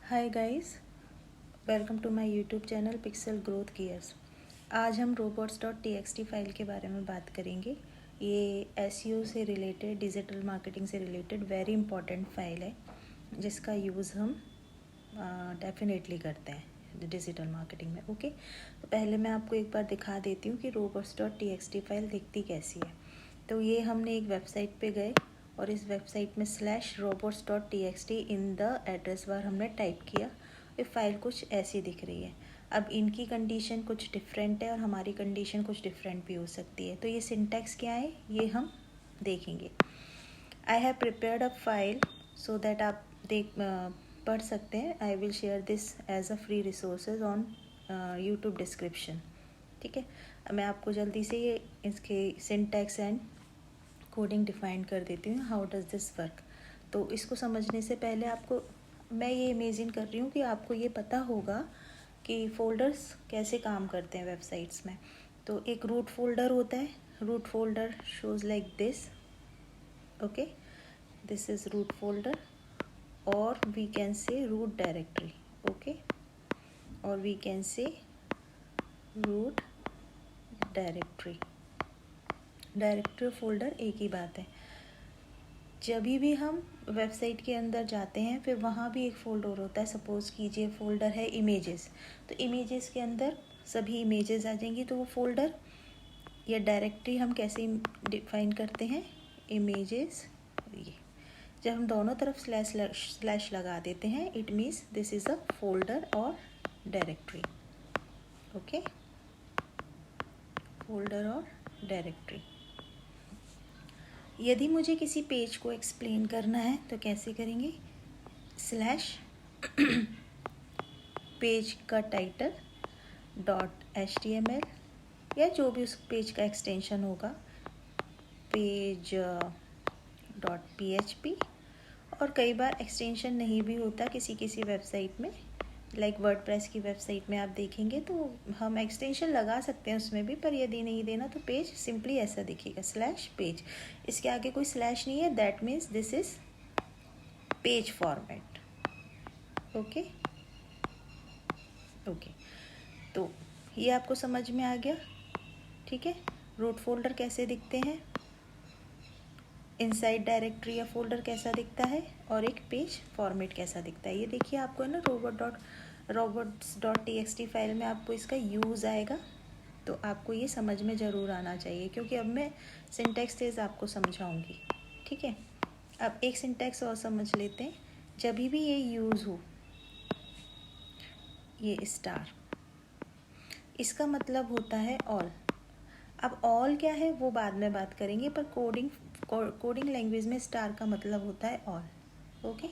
Hi guys, welcome to my YouTube channel Pixel Growth Gears. आज हम robots.txt file के बारे में बात करेंगे। ये एसईओ से रिलेटेड, डिजिटल मार्केटिंग से रिलेटेड वेरी इंपॉर्टेंट फाइल है जिसका यूज़ हम डेफिनेटली करते हैं डिजिटल मार्केटिंग में। ओके, तो पहले मैं आपको एक बार दिखा देती हूँ कि robots.txt फाइल दिखती कैसी है। तो ये हमने एक वेबसाइट पे गए और इस वेबसाइट में /robots.txt in the address bar हमने टाइप किया। ये फाइल कुछ ऐसी दिख रही है। अब इनकी कंडीशन कुछ डिफरेंट है और हमारी कंडीशन कुछ डिफरेंट भी हो सकती है। तो ये सिंटैक्स क्या है ये हम देखेंगे। I have prepared a file so that आप पढ़ सकते हैं। I will share this as a free resources on YouTube description. ठीक है, मैं आपको जल्दी से ये इसके सिंटैक्स एंड कोडिंग डिफाइन कर देती हूँ। How does this work. तो इसको समझने से पहले आपको मैं ये इमेजिन कर रही हूँ कि आपको ये पता होगा कि फ़ोल्डर्स कैसे काम करते हैं वेबसाइट्स में। तो एक रूट फोल्डर होता है। Root folder shows like this. Okay, this is root folder और we can say root directory. Okay, और we can say root directory. Directory folder एक ही बात है। जब भी हम वेबसाइट के अंदर जाते हैं फिर वहाँ भी एक फ़ोल्डर होता है। सपोज़ कीजिए फ़ोल्डर है इमेजेस, तो इमेजेस के अंदर सभी इमेजेस आ जाएंगी। तो वो फ़ोल्डर या डायरेक्टरी हम कैसे डिफाइन करते हैं, इमेजेस। ये जब हम दोनों तरफ स्लैश लगा देते हैं it means this is a folder और डायरेक्टरी। ओके, फोल्डर और डायरेक्टरी। यदि मुझे किसी पेज को एक्सप्लेन करना है तो कैसे करेंगे, स्लैश पेज का टाइटल .html या जो भी उस पेज का एक्सटेंशन होगा, पेज .php। और कई बार एक्सटेंशन नहीं भी होता किसी किसी वेबसाइट में, लाइक वर्डप्रेस की वेबसाइट में आप देखेंगे तो हम एक्सटेंशन लगा सकते हैं उसमें भी, पर यदि नहीं देना तो पेज सिंपली ऐसा दिखेगा, स्लैश पेज। इसके आगे कोई स्लैश नहीं है, that means this is page format. Okay okay, तो ये आपको समझ में आ गया। ठीक है, रूट फोल्डर कैसे दिखते हैं, इनसाइड डायरेक्टरी या फोल्डर कैसा दिखता है, और एक पेज फॉर्मेट कैसा दिखता है। ये देखिए आपको है ना robots.txt फाइल में आपको इसका यूज़ आएगा। तो आपको ये समझ में ज़रूर आना चाहिए क्योंकि अब मैं सिंटैक्स तेज आपको समझाऊंगी। ठीक है, अब एक सिंटैक्स और समझ लेते हैं। जब भी ये यूज़ हो, ये स्टार, इसका मतलब होता है ऑल। अब ऑल क्या है वो बाद में बात करेंगे, पर कोडिंग लैंग्वेज में स्टार का मतलब होता है ऑल। ओके,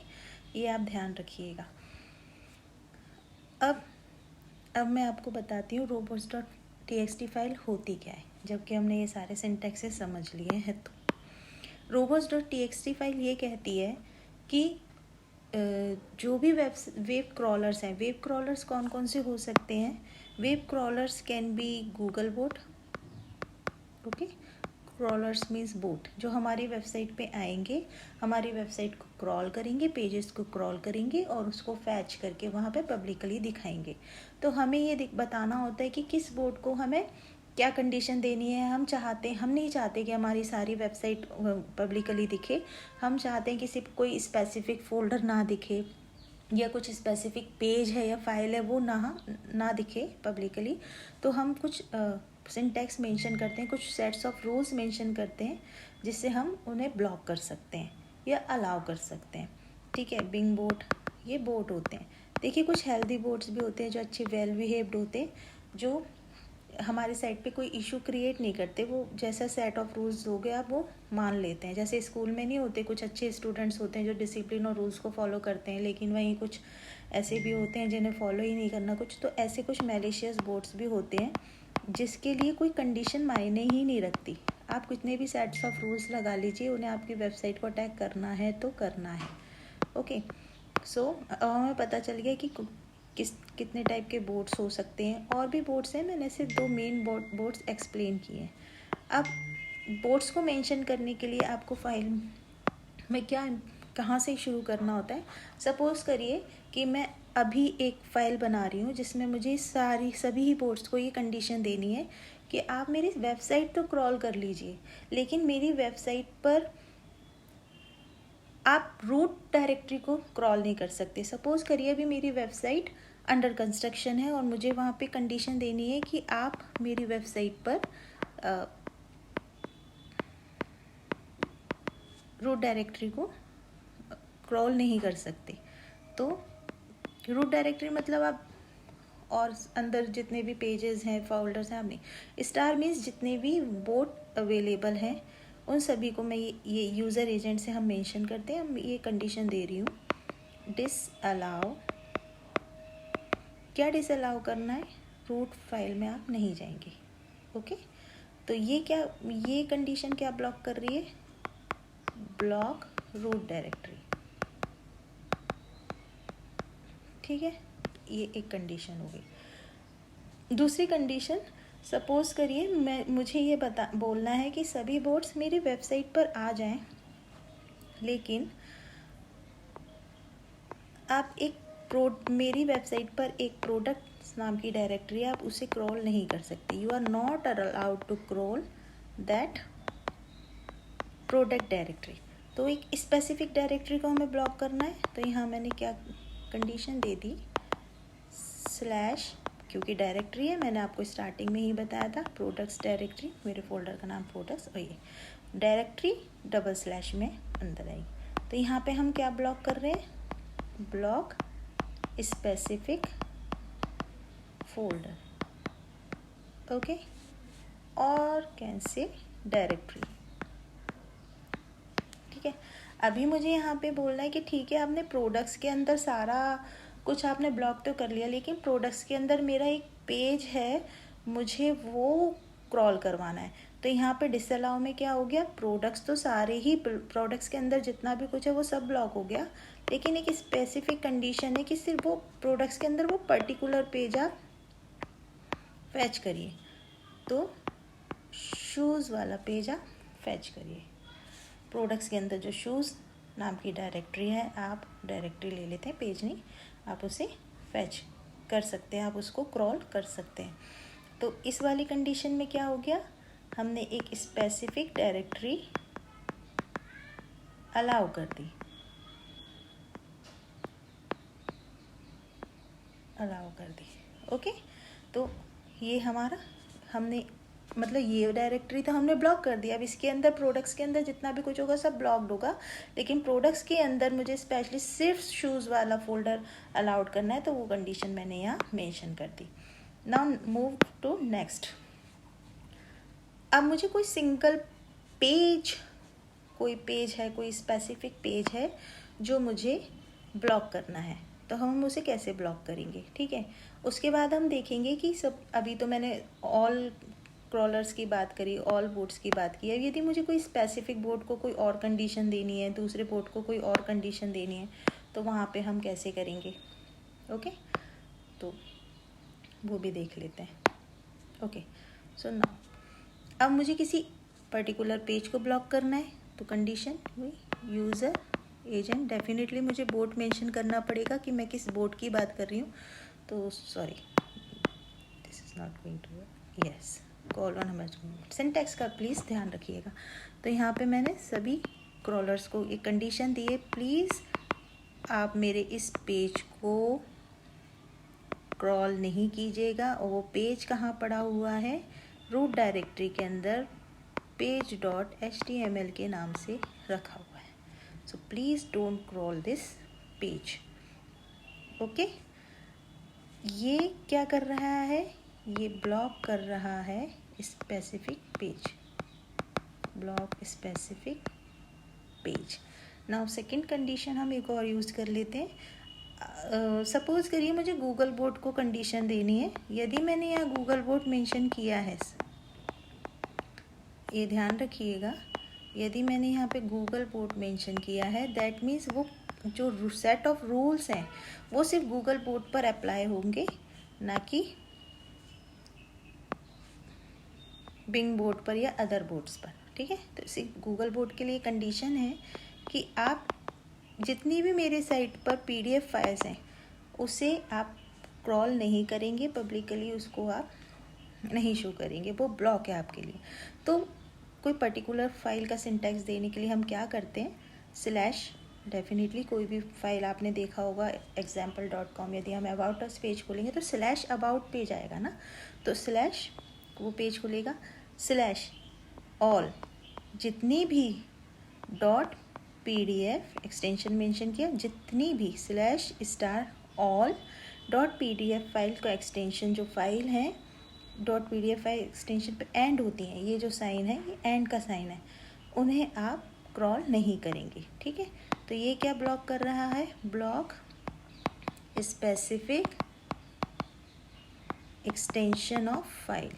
ये आप ध्यान रखिएगा। अब मैं आपको बताती हूँ robots.txt फाइल होती क्या है, जबकि हमने ये सारे सिंटैक्सेस समझ लिए हैं। तो robots.txt फाइल ये कहती है कि जो भी वेब क्रॉलर्स हैं, वेब क्रॉलर्स कौन कौन से हो सकते हैं। Web crawlers can be Google boat. Okay, crawlers means boat जो हमारी वेबसाइट पे आएंगे, हमारी वेबसाइट को क्रॉल करेंगे, पेजेस को क्रॉल करेंगे और उसको फैच करके वहाँ पे पब्लिकली दिखाएंगे। तो हमें ये बताना होता है कि किस बोट को हमें क्या कंडीशन देनी है। हम नहीं चाहते कि हमारी सारी वेबसाइट पब्लिकली दिखे। हम चाहते हैं किसी कोई फोल्डर ना दिखे, या कुछ स्पेसिफिक पेज है या फाइल है वो ना दिखे पब्लिकली। तो हम कुछ सिंटैक्स मेंशन करते हैं, कुछ सेट्स ऑफ रूल्स मेंशन करते हैं जिससे हम उन्हें ब्लॉक कर सकते हैं या अलाउ कर सकते हैं। ठीक है, बिंग बोट, ये बोट होते हैं। देखिए कुछ हेल्दी बोट्स भी होते हैं जो अच्छे वेल बिहेव्ड होते हैं, जो हमारे साइट पे कोई इशू क्रिएट नहीं करते। वो जैसा सेट ऑफ रूल्स हो गया वो मान लेते हैं। जैसे स्कूल में नहीं होते, कुछ अच्छे स्टूडेंट्स होते हैं जो डिसिप्लिन और रूल्स को फॉलो करते हैं, लेकिन वहीं कुछ ऐसे भी होते हैं जिन्हें फॉलो ही नहीं करना कुछ। तो ऐसे कुछ मैलिशियस बोट्स भी होते हैं जिसके लिए कोई कंडीशन मायने ही नहीं रखती। आप कितने भी सेट्स ऑफ रूल्स लगा लीजिए, उन्हें आपकी वेबसाइट को अटैक करना है तो करना है। ओके, सो अब हमें पता चल गया कि कितने टाइप के बोट्स हो सकते हैं। और भी बोट्स हैं, मैंने सिर्फ 2 मेन बोट्स एक्सप्लेन किए हैं। अब बोट्स को मेंशन करने के लिए आपको फाइल में क्या कहाँ से शुरू करना होता है। सपोज़ करिए कि मैं अभी एक फ़ाइल बना रही हूँ जिसमें मुझे सभी ही बोर्ड्स को ये कंडीशन देनी है कि आप मेरी वेबसाइट तो क्रॉल कर लीजिए, लेकिन मेरी वेबसाइट पर आप रूट डायरेक्टरी को क्रॉल नहीं कर सकते। सपोज़ करिए अभी मेरी वेबसाइट अंडर कंस्ट्रक्शन है और मुझे वहाँ पे कंडीशन देनी है कि आप मेरी वेबसाइट पर रूट डायरेक्टरी को क्रॉल नहीं कर सकते। तो रूट डायरेक्टरी मतलब आप और अंदर जितने भी पेजेस हैं, फोल्डर्स हैं, आपने स्टार मीन्स जितने भी बोर्ड अवेलेबल हैं उन सभी को मैं ये यूज़र एजेंट से हम मेंशन करते हैं। हम ये कंडीशन दे रही हूँ डिसअलाउ। क्या डिसअलाउ करना है? रूट फाइल में आप नहीं जाएंगे। ओके, तो ये कंडीशन क्या ब्लॉक कर रही है? Block root directory. ठीक है, ये एक कंडीशन हो गई। दूसरी कंडीशन, सपोज़ करिए मुझे ये बोलना है कि सभी बोर्ड्स मेरी वेबसाइट पर आ जाएं, लेकिन आप मेरी वेबसाइट पर एक प्रोडक्ट्स नाम की डायरेक्टरी है, आप उसे क्रॉल नहीं कर सकते। You are not allowed to crawl that product directory. तो एक स्पेसिफिक डायरेक्टरी को हमें ब्लॉक करना है, तो यहाँ मैंने क्या कंडीशन दे दी, स्लैश, क्योंकि डायरेक्टरी है, मैंने आपको स्टार्टिंग में ही बताया था, प्रोडक्ट्स डायरेक्टरी, मेरे फोल्डर का नाम प्रोडक्ट्स, और ये डायरेक्टरी डबल स्लैश में अंदर आई। तो यहाँ पे हम क्या ब्लॉक कर रहे हैं? Block specific folder. ओके, और कैंसिल डायरेक्टरी। ठीक है, अभी मुझे यहाँ पे बोलना है कि ठीक है, आपने प्रोडक्ट्स के अंदर सारा कुछ आपने ब्लॉक तो कर लिया, लेकिन प्रोडक्ट्स के अंदर मेरा एक पेज है, मुझे वो क्रॉल करवाना है। तो यहाँ पे डिसअलाउ में क्या हो गया? प्रोडक्ट्स तो सारे ही, प्रोडक्ट्स के अंदर जितना भी कुछ है वो सब ब्लॉक हो गया, लेकिन एक स्पेसिफिक कंडीशन है कि सिर्फ वो प्रोडक्ट्स के अंदर वो पर्टिकुलर पेज आप फैच करिए। तो शूज़ वाला पेज आप फैच करिए। प्रोडक्ट्स के अंदर जो शूज़ नाम की डायरेक्टरी है, आप डायरेक्टरी ले लेते हैं, पेज नहीं, आप उसे फैच कर सकते हैं, आप उसको क्रॉल कर सकते हैं। तो इस वाली कंडीशन में क्या हो गया? हमने एक स्पेसिफिक डायरेक्टरी अलाउ कर दी, ओके। तो ये हमारा, हमने मतलब ये डायरेक्टरी तो हमने ब्लॉक कर दिया। अब इसके अंदर प्रोडक्ट्स के अंदर जितना भी कुछ होगा सब ब्लॉक्ड होगा, लेकिन प्रोडक्ट्स के अंदर मुझे स्पेशली सिर्फ शूज़ वाला फोल्डर अलाउड करना है, तो वो कंडीशन मैंने यहाँ मेंशन कर दी। Now move to next. अब मुझे कोई सिंगल पेज, कोई स्पेसिफिक पेज है जो मुझे ब्लॉक करना है, तो हम उसे कैसे ब्लॉक करेंगे? ठीक है, उसके बाद हम देखेंगे कि सब, अभी तो मैंने ऑल क्रॉलर्स की बात करी, ऑल बोर्ड्स की बात की है। यदि मुझे कोई स्पेसिफिक बोर्ड को कोई और कंडीशन देनी है, दूसरे बोर्ड को कोई और कंडीशन देनी है, तो वहाँ पे हम कैसे करेंगे? ओके, तो वो भी देख लेते हैं। ओके, सो नाउ अब मुझे किसी पर्टिकुलर पेज को ब्लॉक करना है, तो कंडीशन हुई यूज़र एजेंट। डेफिनेटली मुझे बोर्ड मेंशन करना पड़ेगा कि मैं किस बोर्ड की बात कर रही हूँ। तो sorry, this is not going to, yes, colon हमें सिंटैक्स का प्लीज़ ध्यान रखिएगा। तो यहाँ पे मैंने सभी क्रॉलर्स को एक कंडीशन दी है, प्लीज़ आप मेरे इस पेज को क्रॉल नहीं कीजिएगा। और वो पेज कहाँ पड़ा हुआ है? रूट डायरेक्टरी के अंदर page.html के नाम से रखा हुआ है। So please don't crawl this page. Okay, ये क्या कर रहा है? ये ब्लॉक कर रहा है specific page, block specific page. Now second condition हम एक और यूज़ कर लेते हैं। सपोज़ करिए मुझे गूगल बोर्ड को कंडीशन देनी है। यदि मैंने यहाँ गूगल बोर्ड मेंशन किया है, ये ध्यान रखिएगा, यदि मैंने यहाँ पे गूगल बोर्ड मेंशन किया है, दैट मीन्स वो जो सेट ऑफ रूल्स हैं वो सिर्फ गूगल बोर्ड पर अप्लाई होंगे, ना कि बिंग बोर्ड पर या अदर बोर्ड्स पर। ठीक है, तो इसी गूगल बोर्ड के लिए कंडीशन है कि आप जितनी भी मेरे साइट पर PDF फाइल्स हैं उसे आप क्रॉल नहीं करेंगे, पब्लिकली उसको आप नहीं शो करेंगे, वो ब्लॉक है आपके लिए। तो कोई पर्टिकुलर फाइल का सिंटैक्स देने के लिए हम क्या करते हैं, स्लैश, डेफिनेटली कोई भी फाइल आपने देखा होगा example.com, यदि हम अबाउट अस पेज खोलेंगे तो स्लैश अबाउट पेज आएगा ना, तो स्लैश वो पेज खुलेगा, स्लैश ऑल, जितनी भी डॉट PDF एक्सटेंशन मेंशन किया, जितनी भी slash star all dot PDF file का एक्सटेंशन जो फाइल है डॉट PDF फाइल एक्सटेंशन पे एंड होती हैं, ये जो साइन है ये एंड का साइन है, उन्हें आप क्रॉल नहीं करेंगे। ठीक है, तो ये क्या ब्लॉक कर रहा है, block specific extension of file.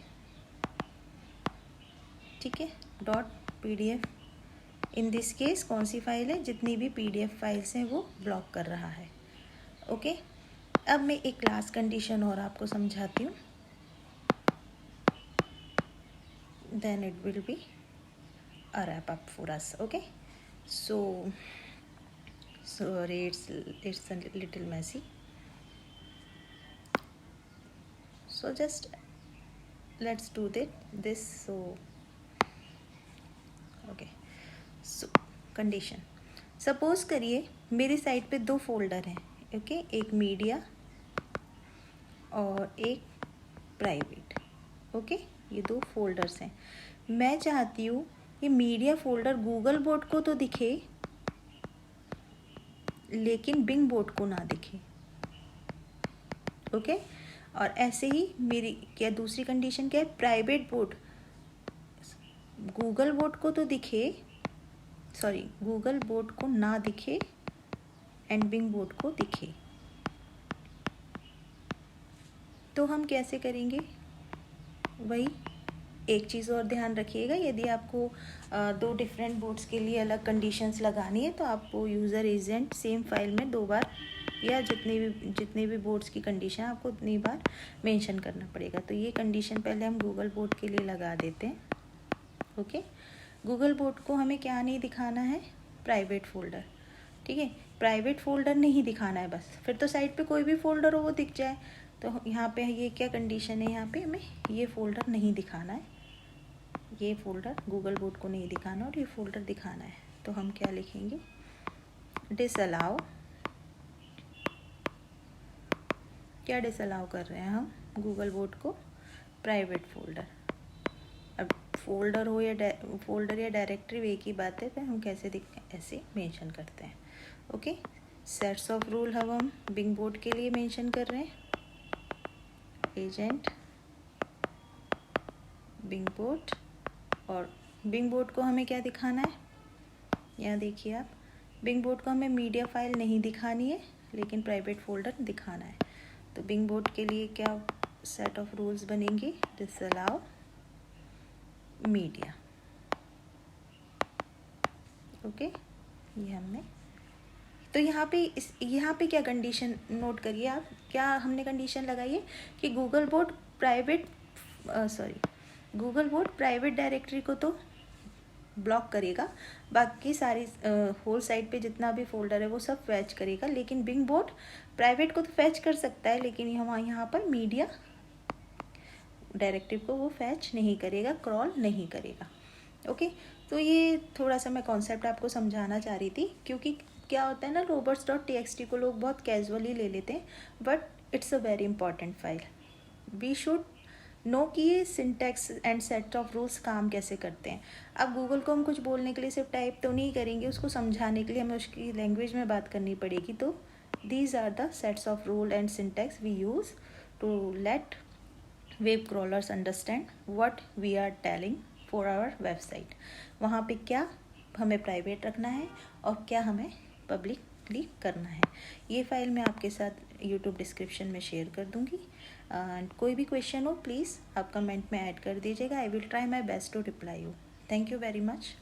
ठीक है, dot PDF in this case कौन सी फाइल है, जितनी भी PDF फाइल्स हैं वो ब्लॉक कर रहा है। ओके, अब मैं एक लास्ट कंडीशन और आपको समझाती हूँ, then it will be a wrap up for us. Okay, so sorry, it's a little messy, so just let's do this. So okay, so condition, suppose करिए मेरी साइट पे 2 फोल्डर हैं। ओके, एक media और एक प्राइवेट। ओके, ये 2 folders हैं। मैं चाहती हूँ ये मीडिया फोल्डर गूगल बोट को तो दिखे लेकिन बिंग बोट को ना दिखे। ओके, और ऐसे ही मेरी क्या दूसरी कंडीशन क्या है, प्राइवेट बोट गूगल बोट को तो दिखे, सॉरी गूगल बोट को ना दिखे एंड बिंग बोट को दिखे। तो हम कैसे करेंगे, वही एक चीज़ और ध्यान रखिएगा, यदि आपको 2 डिफरेंट बोर्ड्स के लिए अलग कंडीशंस लगानी है तो आपको यूज़र एजेंट सेम फाइल में 2 बार या जितने भी बोर्ड्स की कंडीशन है आपको उतनी बार मेंशन करना पड़ेगा। तो ये कंडीशन पहले हम गूगल बोर्ड के लिए लगा देते हैं। ओके, गूगल बोर्ड को हमें क्या नहीं दिखाना है, प्राइवेट फोल्डर। ठीक है, प्राइवेट फोल्डर नहीं दिखाना है बस, फिर तो साइट पे कोई भी फोल्डर हो वो दिख जाए। तो यहाँ पे ये क्या कंडीशन है, यहाँ पे हमें ये फोल्डर नहीं दिखाना है, ये फोल्डर गूगल बोर्ड को नहीं दिखाना और ये फोल्डर दिखाना है। तो हम क्या लिखेंगे, डिसअलाउ, क्या डिसअलाउ कर रहे हैं हम, गूगल बोर्ड को प्राइवेट फोल्डर। अब फोल्डर हो या फोल्डर या डायरेक्टरी एक ही बात है, पर हम कैसे ऐसे मेंशन करते हैं। ओके, सेट्स ऑफ रूल हम बिंग बोर्ड के लिए मेंशन कर रहे हैं, एजेंट बिंग बोर्ड, और बिंग बोर्ड को हमें क्या दिखाना है, यहाँ देखिए आप, बिंग बोर्ड को हमें मीडिया फाइल नहीं दिखानी है लेकिन प्राइवेट फोल्डर दिखाना है। तो बिंग बोर्ड के लिए क्या सेट ऑफ रूल्स बनेंगे, डिसअलाउ मीडिया। ओके, ये हमने, तो यहाँ पे क्या कंडीशन नोट करिए आप, क्या हमने कंडीशन लगाई है कि गूगल बोर्ड प्राइवेट डायरेक्टरी को तो ब्लॉक करेगा, बाकी सारी होल साइट पे जितना भी फोल्डर है वो सब फैच करेगा, लेकिन बिंग बोर्ड प्राइवेट को तो फैच कर सकता है लेकिन यहाँ पर मीडिया डायरेक्टिव को वो फैच नहीं करेगा, क्रॉल नहीं करेगा। ओके, तो ये थोड़ा सा मैं कॉन्सेप्ट आपको समझाना चाह रही थी, क्योंकि क्या होता है ना, robots.txt को लोग बहुत कैजुअली ले लेते हैं, but it's a very important file. We should know कि ये syntax and set of rules काम कैसे करते हैं। अब गूगल को हम कुछ बोलने के लिए सिर्फ टाइप तो नहीं करेंगे, उसको समझाने के लिए हमें उसकी लैंग्वेज में बात करनी पड़ेगी। तो these are the sets of rule and syntax we use to let web crawlers understand what we are telling for our website. वहाँ पे क्या हमें प्राइवेट रखना है और क्या हमें पब्लिकली करना है। ये फाइल मैं आपके साथ यूट्यूब डिस्क्रिप्शन में शेयर कर दूँगी। कोई भी क्वेश्चन हो प्लीज़ आप कमेंट में ऐड कर दीजिएगा। I will try my best to reply you. Thank you very much.